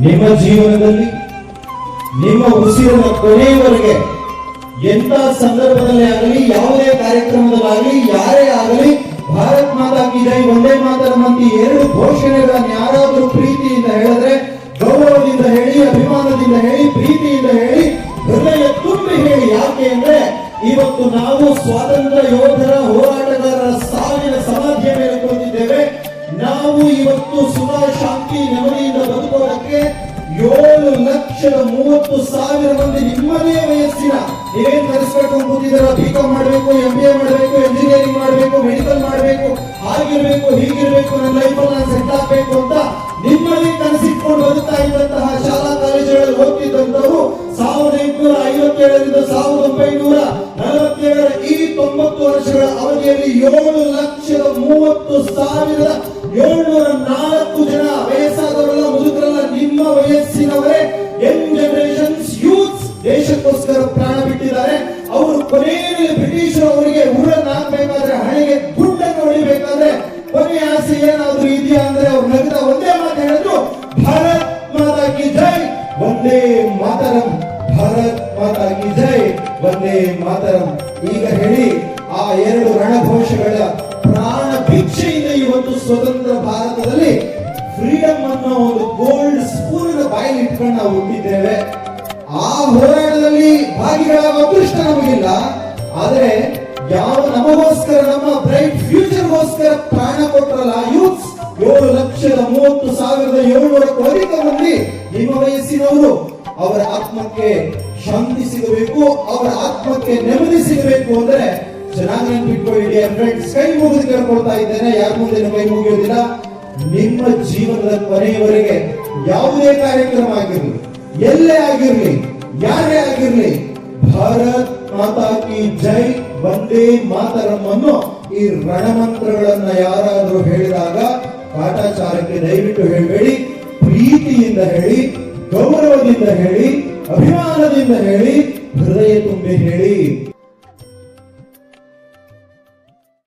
ನಿಮ್ಮ ಜೀವನದಲ್ಲಿ ನಿಮ್ಮ ಉಸಿರಿನ ಕೊನೆಯವರೆಗೆ ಎಂತ ಸಂದರ್ಭದಲ್ಲಿ ಆಗಲಿ, ಯಾವುದೇ ಕಾರ್ಯಕ್ರಮದಲ್ಲಾಗಲಿ, ಯಾರೇ ಆಗಲಿ, ಭಾರತ್ ಮಾತಾ ಕಿ ಜೈ, ವಂದೇ ಮಾತರಂ ಅಂತ ಎರಡು ಘೋಷಣೆಗಳನ್ನು ಯಾರಾದರೂ ಪ್ರೀತಿಯಿಂದ ಹೇಳಿದ್ರೆ, ಗೌರವದಿಂದ ಹೇಳಿ, ಅಭಿಮಾನದಿಂದ ಹೇಳಿ, ಪ್ರೀತಿಯಿಂದ ಹೇಳಿ, ಹೃದಯ ತುಂಬಿ ಹೇಳಿ. ಯಾಕೆ ಅಂದ್ರೆ ಇವತ್ತು ನಾವು ಸ್ವಾತಂತ್ರ್ಯ ಯೋಧರ ಹೋರಾಟಗಾರರ ಸಾವಿನ ಸಮಾಧಿಯ ಮೇಲೆ ಕುಳಿತಿದ್ದೇವೆ. ನಾವು ಇವತ್ತು ಸುಖ ಶಾಂತಿ ನೆಮ್ಮದಿಯಿಂದ ಬದುಕೋದಕ್ಕೆ 7,30,000 ಮಂದಿ ನಿಮ್ಮದೇ ವಯಸ್ಸಿನ ನೀವೇನ್ ಕಲಿಸ್ಬೇಕು ಕೂತಿದ್ದೀರ, ಬಿಕಾಂ ಮಾಡಬೇಕು, MBA ಮಾಡಬೇಕು, ಎಂಜಿನಿಯರಿಂಗ್ ಮಾಡಬೇಕು, ಮೆಡಿಕಲ್ ಮಾಡಬೇಕು, ಹಾಗಿರ್ಬೇಕು ಹೀಗಿರ್ಬೇಕು, ನನ್ನ ಲೈಫಲ್ಲಿ ನಾನು ಸೆಟ್ ಆಗ್ಬೇಕು ಅಂತ ನಿಮ್ಮಲ್ಲಿ ಕನಸಿಟ್ಕೊಂಡು ಬದುಕ್ತಾ ಇದ್ದಂತಹ ಶಾಲಾ ಕಾಲೇಜುಗಳಲ್ಲಿ ಓದ್ತಿದ್ದಂತವರು 1857ರಿಂದ 1947 ಈ 90 ವರ್ಷಗಳ ಅವಧಿಯಲ್ಲಿ 7,30,704 ಜನ ವಯಸ್ಸಾದವರಲ್ಲ, ಮುದುಕರಲ್ಲ, ನಿಮ್ಮ ವಯಸ್ಸಿನವರೇ, ಯಂಗ್ ಜನರೇಷನ್ಸ್, ಯೂತ್ಸ್ ದೇಶಕ್ಕೋಸ್ಕರ ಪ್ರಾಣ ಬಿಟ್ಟಿದ್ದಾರೆ. ಅವರು ಕೊನೆಯಲ್ಲಿ ಬ್ರಿಟಿಷರು ಅವರಿಗೆ ಉರನ್ನು ಹಾಕಬೇಕಾದ್ರೆ, ಹಣೆಗೆ ಗುಡ್ಡನ್ನು ಹೊಡಿಬೇಕಾದ್ರೆ ಕೊನೆಯ ಆಸೆ ಏನಾದ್ರೂ ಇದೆಯಾ ಅಂದ್ರೆ ಅವ್ರು ನಗದ ಒಂದೇ ಮಾತು ಹೇಳಿದ್ರು, ಭಾರತ್ ಮಾತಾ ಕಿ ಜೈ, ವಂದೇ ಮಾತರಂ, ಭಾರತ್ ಮಾತಾ ಕಿ ಜೈ, ವಂದೇ ಮಾತರಂ. ಈಗ ಹೇಳಿ, ಆ ಎರಡು ರಣಘೋಷಗಳ ಪ್ರಾಣ ಭಿಕ್ಷೆಯಿಂದ ಇವತ್ತು ಸ್ವತಂತ್ರ ಭಾರತದಲ್ಲಿ ಫ್ರೀಡಮ್ ಅನ್ನೋ ಒಂದು ಗೋಲ್ಡ್ ಸ್ಪೂನ್ ಬಾಯಲ್ಲಿ ಇಟ್ಕೊಂಡು ನಾವು ಹುಟ್ಟಿದ್ದೇವೆ. ಆ ಹೋರಾಟದಲ್ಲಿ ಭಾಗಿಗಳಾಗುವ ಅದೃಷ್ಟ ನಮಗಿಲ್ಲ. ಆದರೆ ಯಾವ ನಮಗೋಸ್ಕರ, ನಮ್ಮ ಬ್ರೈಟ್ ಫ್ಯೂಚರ್ಗೋಸ್ಕರ ಪ್ರಾಣ ಕೊಟ್ಟರಲ್ಲ ಯೂತ್ಸ್, 7,30,700ಕ್ಕೂ ಅಧಿಕ ಮಂದಿ ನಿಮ್ಮ ವಯಸ್ಸಿನವರು, ಅವರ ಆತ್ಮಕ್ಕೆ ಶಾಂತಿ ಸಿಗಬೇಕು, ಅವರ ಆತ್ಮಕ್ಕೆ ನೆಮ್ಮದಿ ಸಿಗಬೇಕು ಅಂದ್ರೆ ಚೆನ್ನಾಗಿ ನೆನ್ಪಿಟ್ಕೊಳ್ಳಿ ಫ್ರೆಂಡ್ಸ್. ಕೈ ಮುಗಿದು ಕೇಳ್ಕೊಳ್ತಾ ಇದ್ದೇನೆ, ಯಾರ ಮುಂದೆ ಕೈ ಮುಗಿಯೋದಿಲ್ಲ. ನಿಮ್ಮ ಜೀವನದ ಕೊನೆಯವರೆಗೆ ಯಾವುದೇ ಕಾರ್ಯಕ್ರಮ ಆಗಿರಲಿ, ಎಲ್ಲೇ ಆಗಿರ್ಲಿ, ಯಾರೇ ಆಗಿರ್ಲಿ, ಭಾರತ್ ಮಾತಾ ಕಿ ಜೈ, ವಂದೇ ಮಾತರಂ ಅನ್ನೋ ಈ ರಣಮಂತ್ರಗಳನ್ನ ಯಾರಾದ್ರೂ ಹೇಳಿದಾಗ ಕಾಟಾಚಾರಕ್ಕೆ ದಯವಿಟ್ಟು ಹೇಳಬೇಡಿ. ಪ್ರೀತಿಯಿಂದ ಹೇಳಿ, ಗೌರವದಿಂದ ಹೇಳಿ, ಅಭಿಮಾನದಿಂದ ಹೇಳಿ, ಹೃದಯ ತುಂಬಿ ಹೇಳಿ.